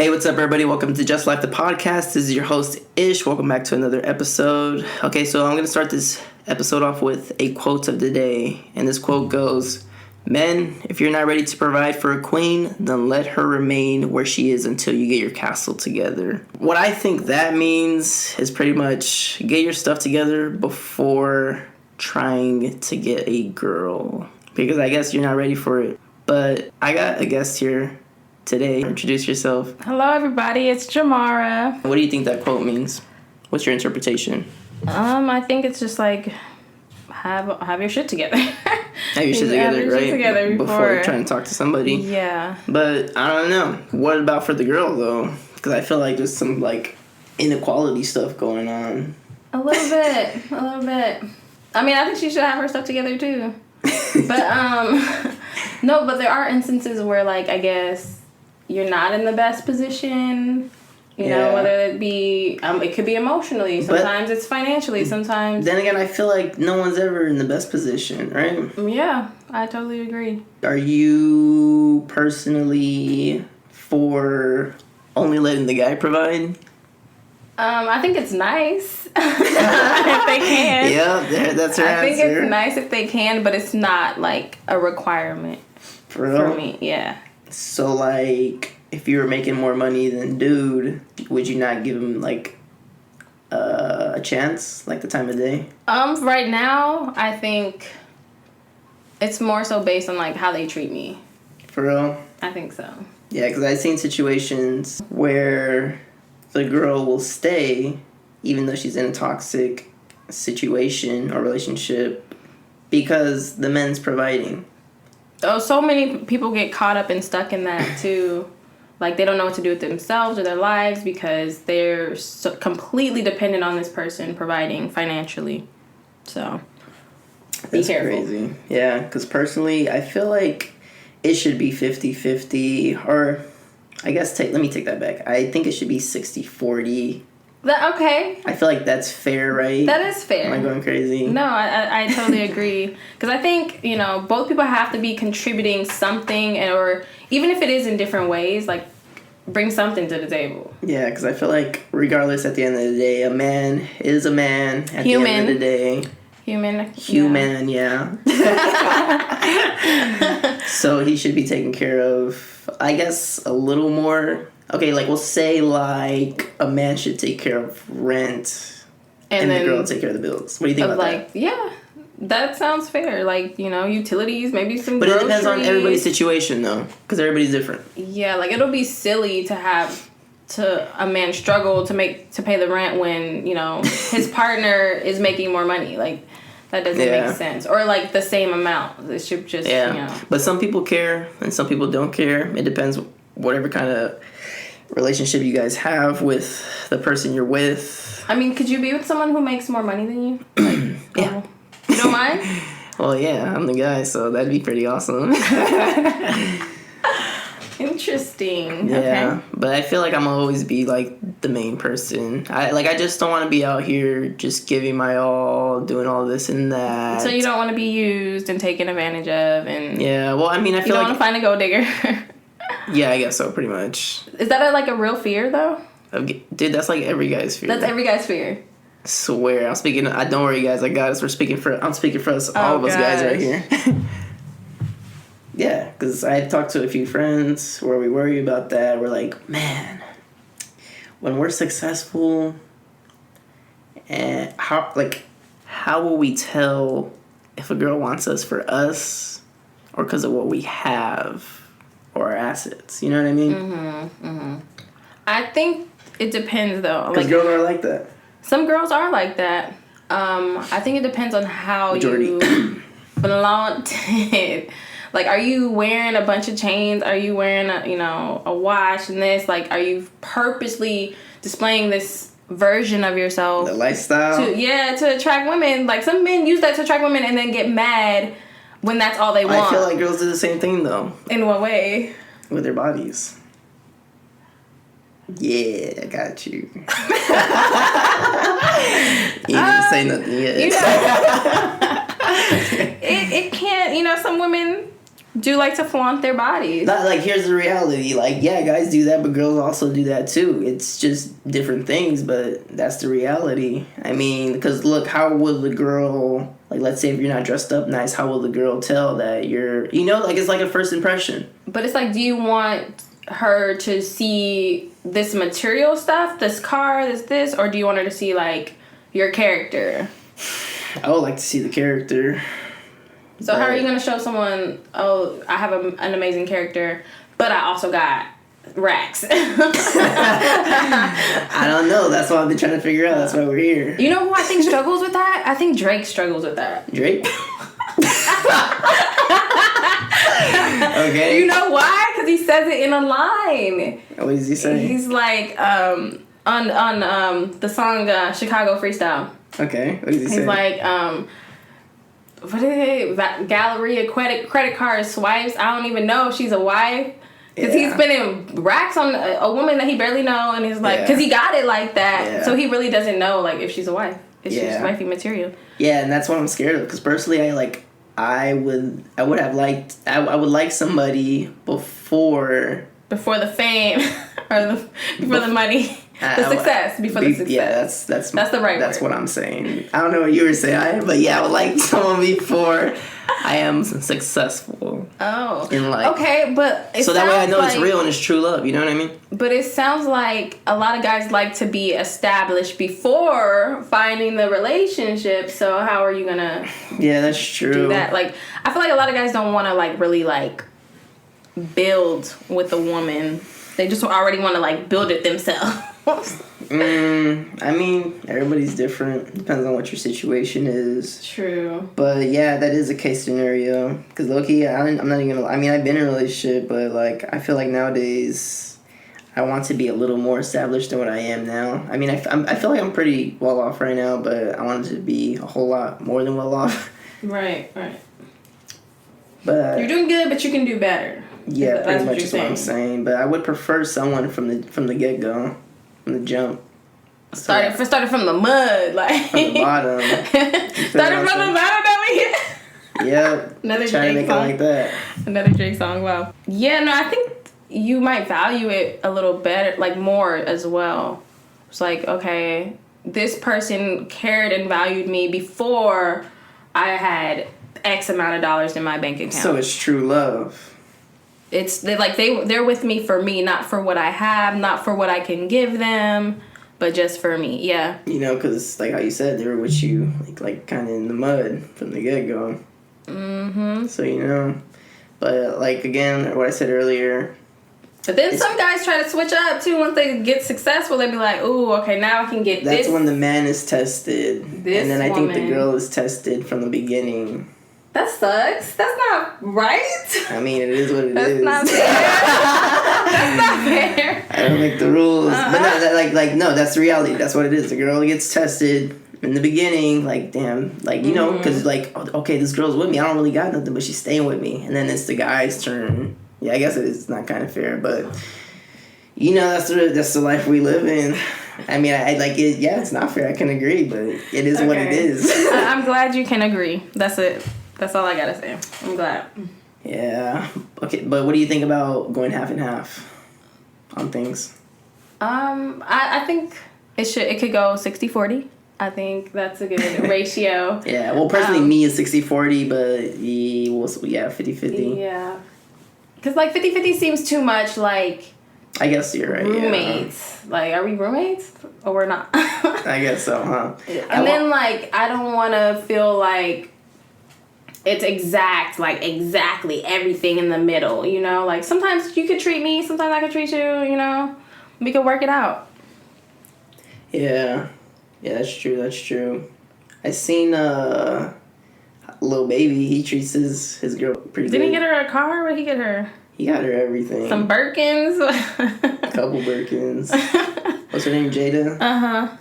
Hey, what's up, everybody? Welcome to Just Life, the podcast. This is your host, Ish. Welcome back to another episode. Okay, so I'm going to start this episode off with a quote of the day. And this quote goes, "Men, if you're not ready to provide for a queen, then let her remain where she is until you get your castle together." What I think that means is pretty much get your stuff together before trying to get a girl. Because I guess you're not ready for it. But I got a guest here today. Introduce yourself. Hello, everybody. It's Jamara. What do you think that quote means? What's your interpretation? I think it's just like have your shit together. Have your shit together, right? Shit together before trying to talk to somebody. Yeah. But I don't know. What about for the girl though? Because I feel like there's some like inequality stuff going on. A little bit. I mean, I think she should have her stuff together too. But no. But there are instances where, like, I guess you're not in the best position. You know, whether it be, it could be emotionally. Sometimes it's financially. Sometimes. Then again, I feel like no one's ever in the best position, right? Yeah, I totally agree. Are you personally for only letting the guy provide? I think it's nice if they can. Yeah, that's her answer. I think it's nice if they can, but it's not like a requirement for me. Yeah. So, like, if you were making more money than dude, would you not give him, like, a chance, like, the time of day? Right now, I think it's more so based on, like, how they treat me. For real? I think so. Yeah, because I've seen situations where the girl will stay even though she's in a toxic situation or relationship because the man's providing. Oh, so many people get caught up and stuck in that, too. Like, they don't know what to do with themselves or their lives because they're so completely dependent on this person providing financially. So, be careful. Crazy. Yeah, because personally, I feel like it should be 50-50, or I guess, let me take that back. I think it should be 60-40. Okay. I feel like that's fair, right? That is fair. Am I going crazy? No, I totally agree. Because I think, you know, both people have to be contributing something, or even if it is in different ways, like, bring something to the table. Yeah, because I feel like regardless, at the end of the day, a man is a man at the end of the day. Human, yeah. So he should be taken care of, I guess, a little more. Okay, like, we'll say, like, a man should take care of rent and the girl take care of the bills. What do you think about that? Yeah, that sounds fair. Like, you know, utilities, maybe some groceries. But it depends on everybody's situation, though, because everybody's different. Yeah, like, it'll be silly to have a man struggle to pay the rent when, you know, his partner is making more money. Like, that doesn't make sense. Or, like, the same amount. It should just, you know. But some people care and some people don't care. It depends whatever kind of relationship you guys have with the person you're with. I mean, could you be with someone who makes more money than you? Like, yeah. You don't mind? Well, yeah, I'm the guy, so that'd be pretty awesome. Interesting. Yeah, okay. But I feel like I'm gonna always be, like, the main person. I just don't want to be out here just giving my all, doing all this and that. So you don't want to be used and taken advantage of, and yeah. Well, I mean, I feel like you don't want to find a gold digger. Yeah, I guess so, pretty much. Is that like a real fear, though? Dude, that's like every guy's fear. That's every guy's fear. Swear, I'm speaking. Don't worry, guys. I got us. I'm speaking for us, all of us guys right here. Yeah, because I talked to a few friends where we worry about that. We're like, man, when we're successful, and how will we tell if a girl wants us for us or because of what we have? Or our assets, you know what I mean? I think it depends, though. Because girls are like that. Some girls are like that. I think it depends on how you flaunt it. Like, are you wearing a bunch of chains? Are you wearing a watch and this? Like, are you purposely displaying this version of yourself? The lifestyle? To attract women. Like, some men use that to attract women and then get mad when that's all they want. I feel like girls do the same thing, though. In what way? With their bodies. Yeah, I got you. You didn't say nothing yet. It can't, some women do like to flaunt their bodies. Not like, here's the reality. Like, yeah, guys do that, but girls also do that too. It's just different things, but that's the reality. I mean, because look, how will the girl, like, let's say if you're not dressed up nice, how will the girl tell that you're, you know, like, it's like a first impression. But it's like, do you want her to see this material stuff, this car, this, or do you want her to see, like, your character? I would like to see the character. So how are you going to show someone, oh, I have an amazing character, but I also got racks? I don't know. That's what I've been trying to figure out. That's why we're here. You know who I think struggles with that? I think Drake struggles with that. Drake? Okay. You know why? Because he says it in a line. What does he say? He's like, on the song Chicago Freestyle. Okay. What does he say? He's like, what is it? Galleria credit card swipes. I don't even know if she's a wife. Because he's spending racks on a woman that he barely know. And he's like, because he got it like that. Yeah. So he really doesn't know, like, if she's a wife. If she's wifey material. Yeah, and that's what I'm scared of. Because personally, I would like somebody before the fame or before the money. The success. Yeah, that's the right That's word. what I'm saying. I don't know what you were saying, but yeah, I would like someone before I am successful. Oh. In life. Okay, but so that way I know it's real and it's true love. You know what I mean? But it sounds like a lot of guys like to be established before finding the relationship. So how are you gonna? Yeah, that's true. Do that. Like, I feel like a lot of guys don't want to like really like build with a woman. They just already want to like build it themselves. I mean, everybody's different. Depends on what your situation is. True. But yeah, that is a case scenario. Because low-key, I'm not even gonna... I mean, I've been in a relationship, but like, I feel like nowadays I want to be a little more established than what I am now. I mean, I feel like I'm pretty well off right now, but I wanted to be a whole lot more than well off. Right. But you're doing good, but you can do better. Yeah, pretty much is what I'm saying. But I would prefer someone from the get-go. From the jump. Started from the mud, like from the bottom. Started from the bottom over here. Yep. Another Try to make song. it like that. Another Drake song. Wow. Yeah, no, I think you might value it a little better, like more as well. It's like, okay, this person cared and valued me before I had X amount of dollars in my bank account. So it's true love. They're with me for me, not for what I have, not for what I can give them, but just for me. Yeah. You know, because like how you said, they were with you like kind of in the mud from the get go. Mm-hmm. So you know, but like again, what I said earlier. But then some guys try to switch up too. Once they get successful, they be like, "Ooh, okay, now I can get That's this." when the man is tested, and then I think the girl is tested from the beginning. That sucks. That's not right. I mean, it is what it That's is. Not fair. That's not fair. I don't make the rules. But no, no, that's the reality. That's what it is. The girl gets tested in the beginning, like, damn, like, you know, because, like, okay, this girl's with me. I don't really got nothing, but she's staying with me. And then it's the guy's turn. Yeah, I guess it's not kind of fair, but, you know, that's the life we live in. I mean, I like it. Yeah, it's not fair. I can agree, but it is what it is. I'm glad you can agree. That's it. That's all I gotta say. I'm glad. Yeah. Okay, but what do you think about going half and half on things? I think it could go 60-40. I think that's a good ratio. Yeah. Well, personally, me is 60-40, but yeah, 50-50. Yeah. Because like 50-50 seems too much like. I guess you're right. Roommates. Yeah. Like, are we roommates or we're not? I guess so, huh? And then like I don't want to feel like. It's exactly everything in the middle, you know? Like, sometimes you could treat me, sometimes I could treat you, you know? We could work it out. Yeah. Yeah, that's true. I seen, Lil Baby, he treats his girl pretty good. Didn't he get her a car? What did he get her? He got her everything. Some Birkins? A couple Birkins. What's her name, Jada? Uh-huh.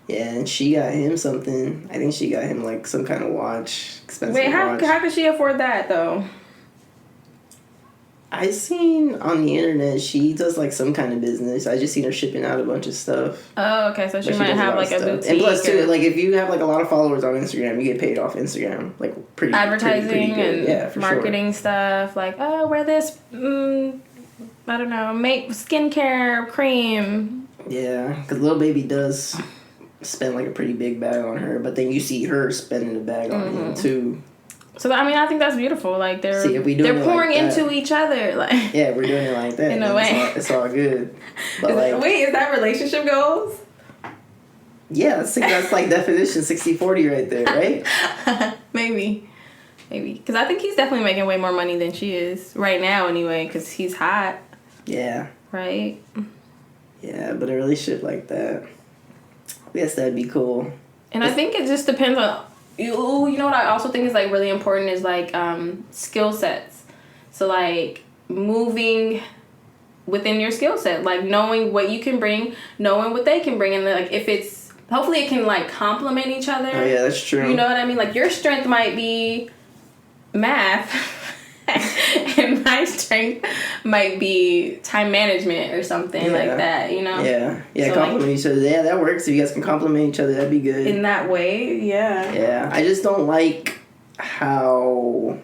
Yeah, and she got him something. I think she got him, like, some kind of watch. Expensive watch. Wait, how could she afford that, though? I seen on the internet she does like some kind of business. I just seen her shipping out a bunch of stuff. Oh, okay. So she But might does have lot of like a stuff. boutique. And plus too, or like if you have like a lot of followers on Instagram, you get paid off Instagram. Like pretty advertising pretty good. and Yeah, for marketing stuff. Like, oh, wear this. I don't know. Make skincare cream. Sure. Yeah, because Lil Baby does spend like a pretty big bag on her, but then you see her spending a bag on him too. So I mean, I think that's beautiful. Like they're See, if we doing they're it pouring like that- into each other. Like Yeah, we're doing it like that. In a way. It's all good. But like, wait, is that relationship goals? yeah, that's like definition 60-40 right there, right? Maybe. Because I think he's definitely making way more money than she is right now anyway, because he's hot, Yeah. right? Yeah, but a relationship like that, I guess that'd be cool. And I think it just depends on, you know what I also think is like really important is like skill sets. So like moving within your skill set, like knowing what you can bring, knowing what they can bring, and like if it's, hopefully it can like complement each other. Oh yeah, that's true. You know what I mean? Like your strength might be math and my strength might be time management or something like that, you know? Yeah, So, compliment each other. Yeah, that works. If you guys can compliment each other, that'd be good. In that way, yeah. Yeah, I just don't like how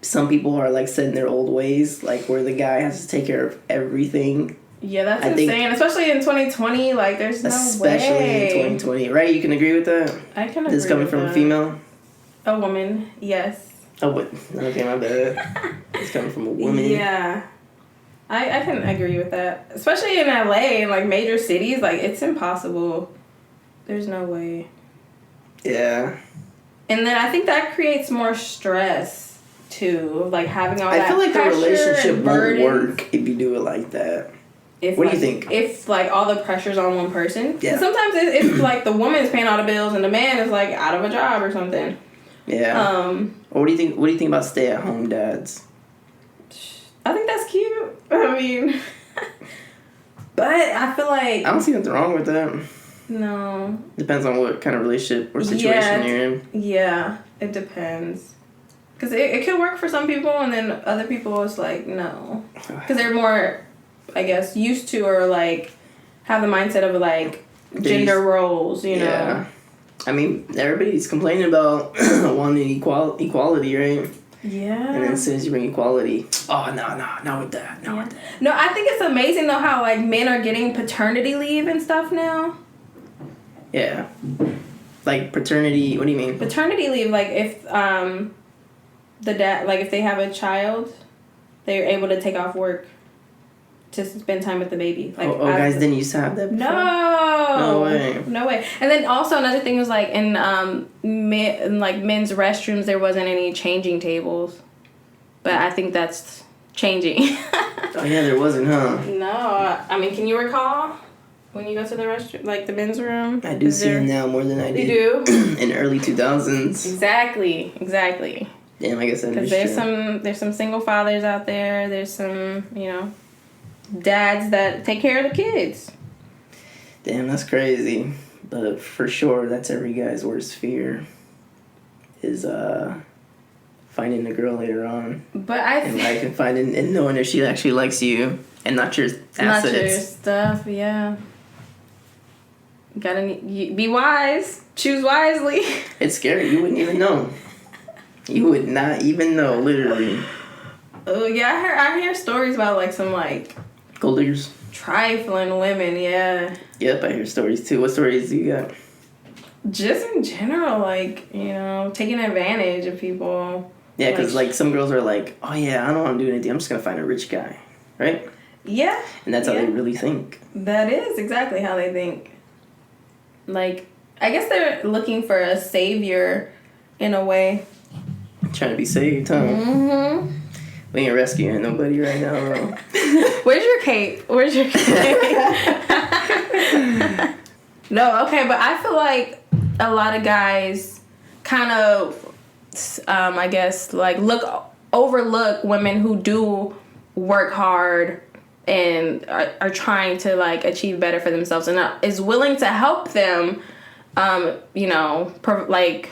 some people are like set in their old ways, like where the guy has to take care of everything. Yeah, that's I think- insane. Especially in 2020, like there's no Especially way. in 2020, right? You can agree with that? I can agree This coming with from a that. female? A woman, yes. Oh, what? Okay, my bad. It's coming from a woman. Yeah. I can agree with that. Especially in LA and like major cities, like it's impossible. There's no way. Yeah. And then I think that creates more stress too, like having all that I feel like the pressure relationship and won't burdens. work if you do it like that. If, What do like, you think? If like all the pressure's on one person, 'cause Yeah. sometimes it's like the woman's paying all the bills and the man is like out of a job or something. Yeah. What do you think? What do you think about stay-at-home dads? I think that's cute. I mean, but I feel like I don't see nothing wrong with that. no. Depends on what kind of relationship or situation Yeah. you're in. Yeah, it depends. Because it could work for some people, and then other people it's like no, because they're more, I guess, used to or like have the mindset of like gender roles, you know. Yeah. I mean, everybody's complaining about wanting equality, right? Yeah. And then as soon as you bring equality, oh no, not with that, not with that. No, I think it's amazing though how like men are getting paternity leave and stuff now. Yeah. Like paternity. What do you mean? Paternity leave, like if the dad, like if they have a child, they're able to take off work to spend time with the baby. Like guys didn't used to have that before? No way. No way. And then also another thing was like in men's restrooms there wasn't any changing tables, but I think that's changing. Oh yeah, there wasn't, huh? No, I mean, can you recall when you go to the restroom, like the men's room? I do see it now more than I did. You do? In early 2000s. Exactly. Damn, I guess that Because is true. there's some single fathers out there. There's some, dads that take care of the kids. Damn, that's crazy. But for sure, that's every guy's worst fear. Is finding a girl later on But I in think life and finding and knowing if she actually likes you and not your assets. not your stuff. Yeah. Be wise. Choose wisely. It's scary. You wouldn't even know. You would not even know, literally. Oh yeah, I hear stories about like some like Gold diggers. trifling women. Yeah. Yep, I hear stories too. What stories do you got? Just in general, like taking advantage of people. Yeah, because like some girls are like, oh yeah, I don't want to do anything. I'm just gonna find a rich guy, right? Yeah. And that's how they really think. That is exactly how they think. Like, I guess they're looking for a savior in a way. Trying to be saved, huh? Mm-hmm. We ain't rescuing nobody right now, bro. Where's your cape? No, okay, but I feel like a lot of guys kind of, I guess, like overlook women who do work hard and are trying to like achieve better for themselves and is willing to help them, like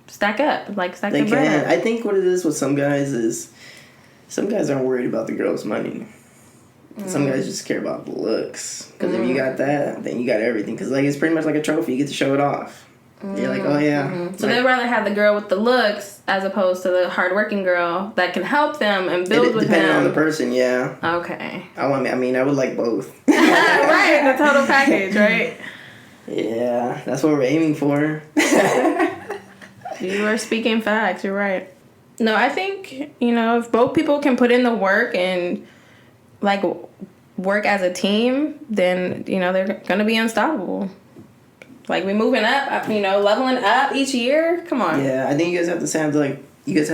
stack up, like stack They the bread. can. I think what it is with some guys is some guys aren't worried about the girl's money. Some guys just care about the looks. Because if you got that, then you got everything. Because, like, it's pretty much like a trophy. You get to show it off. You're like, oh, yeah. So they'd rather have the girl with the looks as opposed to the hardworking girl that can help them and build with depending them. on the person, yeah. Okay. I would like both. Right, the total package, right? Yeah, that's what we're aiming for. You are speaking facts. You're right. No, I think, if both people can put in the work and, like, work as a team, then, they're going to be unstoppable. Like, we moving up, leveling up each year. Come on. Yeah, I think you guys have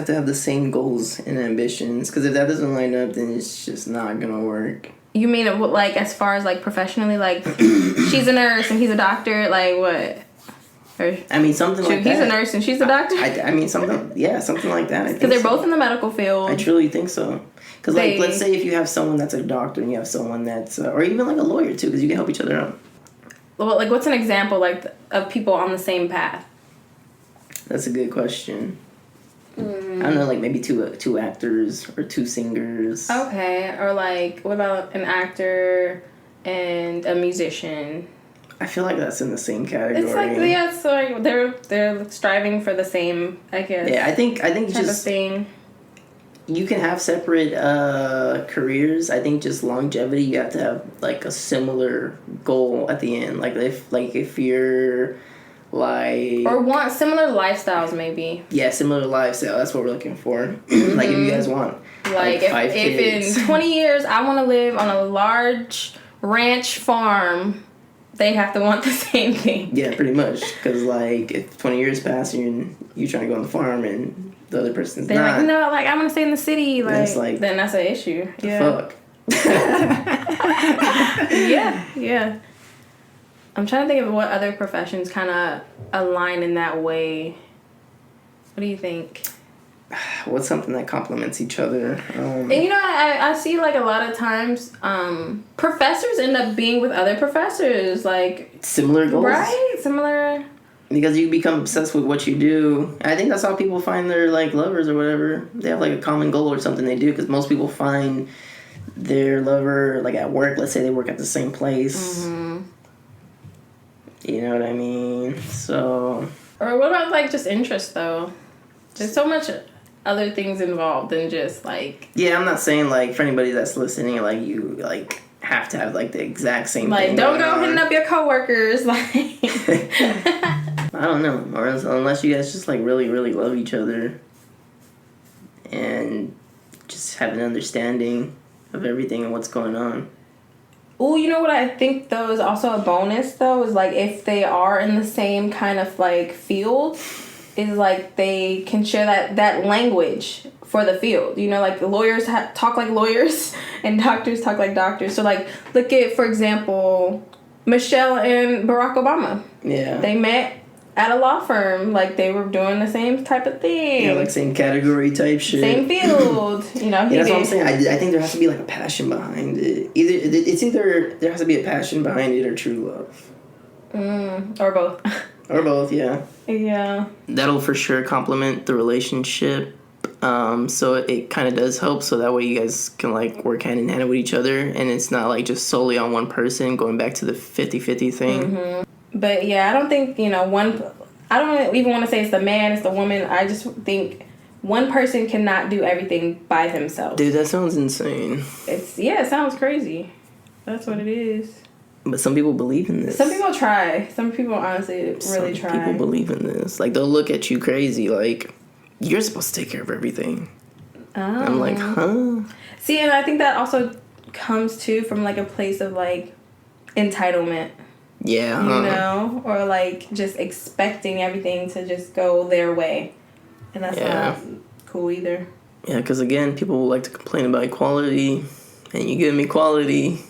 to have the same goals and ambitions. Because if that doesn't line up, then it's just not going to work. You mean, like, as far as, like, professionally? Like, she's a nurse and he's a doctor? Like, what? Or, I mean, something like that. He's a nurse and she's a doctor? I mean, something like that. Because they're both in the medical field. I truly think so. Because, like, let's say if you have someone that's a doctor and you have someone that's... or even, like, a lawyer, too, because you can help each other out. Well, like, what's an example, like, of people on the same path? That's a good question. I don't know, like, maybe two actors or two singers. Okay. Or, like, what about an actor and a musician? I feel like that's in the same category. It's like, yeah, so like they're striving for the same, I guess. Yeah, I think type just of thing. You can have separate careers. I think just longevity, you have to have like a similar goal at the end. Like if you're like, or want similar lifestyles, maybe. Yeah, similar lifestyle. That's what we're looking for. Like if you guys want like if in 20 years I want to live on a large ranch farm, they have to want the same thing. Yeah, pretty much. Because, like, if 20 years pass and you're trying to go on the farm and the other person's They're not... like, no, like, I'm going to stay in the city. Like, then that's an issue. Fuck. Yeah. I'm trying to think of what other professions kind of align in that way. What do you think? What's something that complements each other? And I see like a lot of times professors end up being with other professors, like similar goals, right? Similar, because you become obsessed with what you do. I think that's how people find their like lovers or whatever. They have like a common goal or something they do. Because most people find their lover like at work. Let's say they work at the same place. Mm-hmm. You know what I mean? So. Or what about like just interest though? There's so much other things involved than just like... Yeah, I'm not saying like for anybody that's listening, like you like have to have like the exact same like, thing. Don't go hitting up your coworkers. Like, I don't know, or unless you guys just like really, really love each other and just have an understanding of everything and what's going on. Oh, you know what I think though is also a bonus though is like if they are in the same kind of like field. Is like they can share that language for the field. Like lawyers talk like lawyers and doctors talk like doctors. So like look at, for example, Michelle and Barack Obama. Yeah. They met at a law firm. Like they were doing the same type of thing. Yeah, like same category type shit. Same field. Yeah, that's what I'm saying. I think there has to be like a passion behind it. Either there has to be a passion behind it or true love. Or both. Or both, yeah. Yeah. That'll for sure complement the relationship. So it kind of does help. So that way you guys can like work hand in hand with each other. And it's not like just solely on one person, going back to the 50-50 thing. Mm-hmm. But yeah, I don't think, I don't even want to say it's the man, it's the woman. I just think one person cannot do everything by themselves. Dude, that sounds insane. It sounds crazy. That's what it is. But some people believe in this. Some people try. Some people honestly really try. Some people believe in this. Like, they'll look at you crazy. Like, you're supposed to take care of everything. Oh. I'm like, huh? See, and I think that also comes, too, from, like, a place of, like, entitlement. Yeah. Or, like, just expecting everything to just go their way. And that's not cool either. Yeah, because, again, people like to complain about equality. And you give them equality.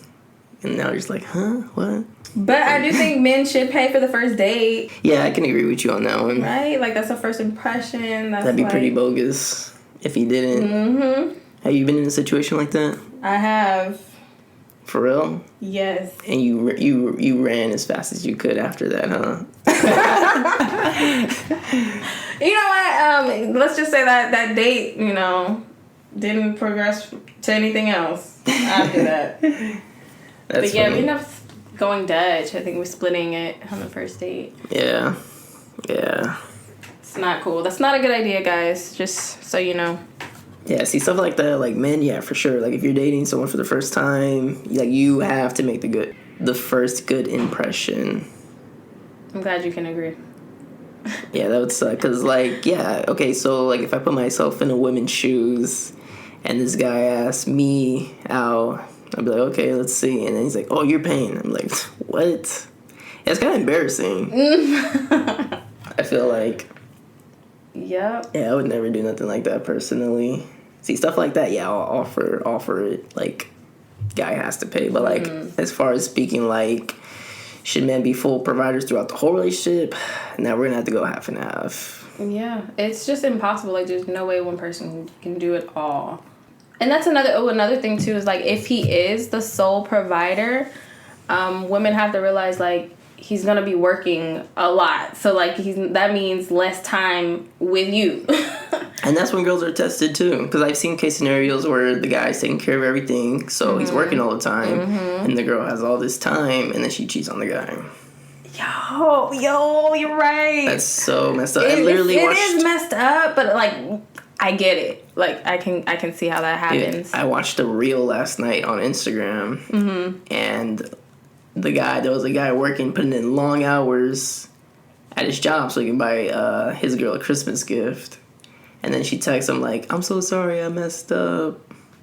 And now you're just like, huh? What? But I do think men should pay for the first date. Yeah, I can agree with you on that one. Right? Like, that's a first impression. That'd be pretty bogus if he didn't. Mm-hmm. Have you been in a situation like that? I have. For real? Yes. And you ran as fast as you could after that, huh? You know what? Let's just say that date, didn't progress to anything else after that. But yeah, we ended up going Dutch. I think we're splitting it on the first date. Yeah. It's not cool. That's not a good idea, guys. Just so you know. Yeah, see, stuff like that, like, men, yeah, for sure. Like, if you're dating someone for the first time, like, you have to make the first good impression. I'm glad you can agree. Yeah, that would suck. Because, like, yeah, okay, so, like, if I put myself in a woman's shoes and this guy asks me out, I'd be like, okay, let's see. And then he's like, oh, you're paying. I'm like, what? Yeah, it's kind of embarrassing. I feel like. Yep. Yeah, I would never do nothing like that personally. See, stuff like that, yeah, I'll offer it. Like, guy has to pay. But, like, as far as speaking, like, should men be full providers throughout the whole relationship? Now we're going to have to go half and half. Yeah, it's just impossible. Like, there's no way one person can do it all. And that's another thing, too, is, like, if he is the sole provider, women have to realize, like, he's going to be working a lot. So, like, that means less time with you. And that's when girls are tested, too. Because I've seen case scenarios where the guy's taking care of everything, so he's working all the time, and the girl has all this time, and then she cheats on the guy. Yo, you're right. That's so messed up. It is messed up, but, like, I get it. Like, I can see how that happens. I watched a reel last night on Instagram, and there was a guy working, putting in long hours at his job so he can buy his girl a Christmas gift. And then she texts him like, I'm so sorry, I messed up.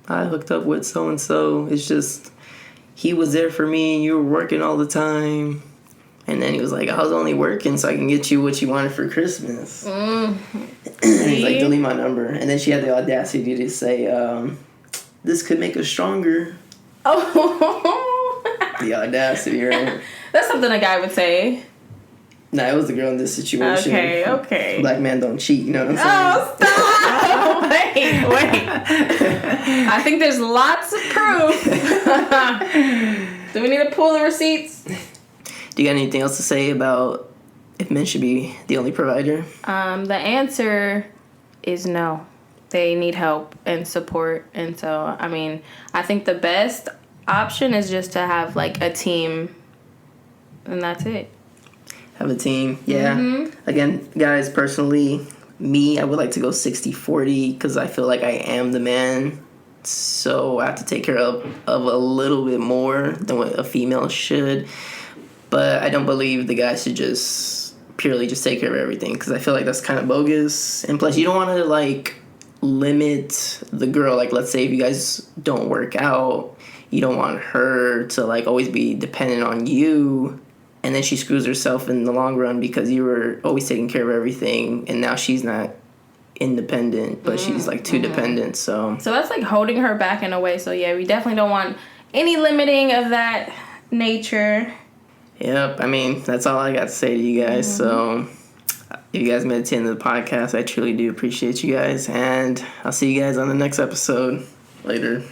I hooked up with so-and-so. It's just, he was there for me and you were working all the time. And then he was like, I was only working so I can get you what you wanted for Christmas. He's like, delete my number. And then she had the audacity to say, this could make us stronger. Oh. The audacity, right? That's something a guy would say. Nah, it was the girl in this situation. Okay. Black man don't cheat, you know what I'm saying? Oh, stop! Wait. I think there's lots of proof. Do we need to pull the receipts? Do you got anything else to say about if men should be the only provider? The answer is no. They need help and support. And so, I mean, I think the best option is just to have, like, a team. And that's it. Have a team, yeah. Again, guys, personally, I would like to go 60-40 because I feel like I am the man. So I have to take care of a little bit more than what a female should. But I don't believe the guy should just purely just take care of everything because I feel like that's kind of bogus. And plus, you don't want to, like, limit the girl. Like, let's say if you guys don't work out, you don't want her to, like, always be dependent on you. And then she screws herself in the long run because you were always taking care of everything. And now she's not independent, but she's, like, too dependent. So that's, like, holding her back in a way. So, yeah, we definitely don't want any limiting of that nature. Yep. I mean, that's all I got to say to you guys. So if you guys made it to the end of the podcast, I truly do appreciate you guys. And I'll see you guys on the next episode. Later.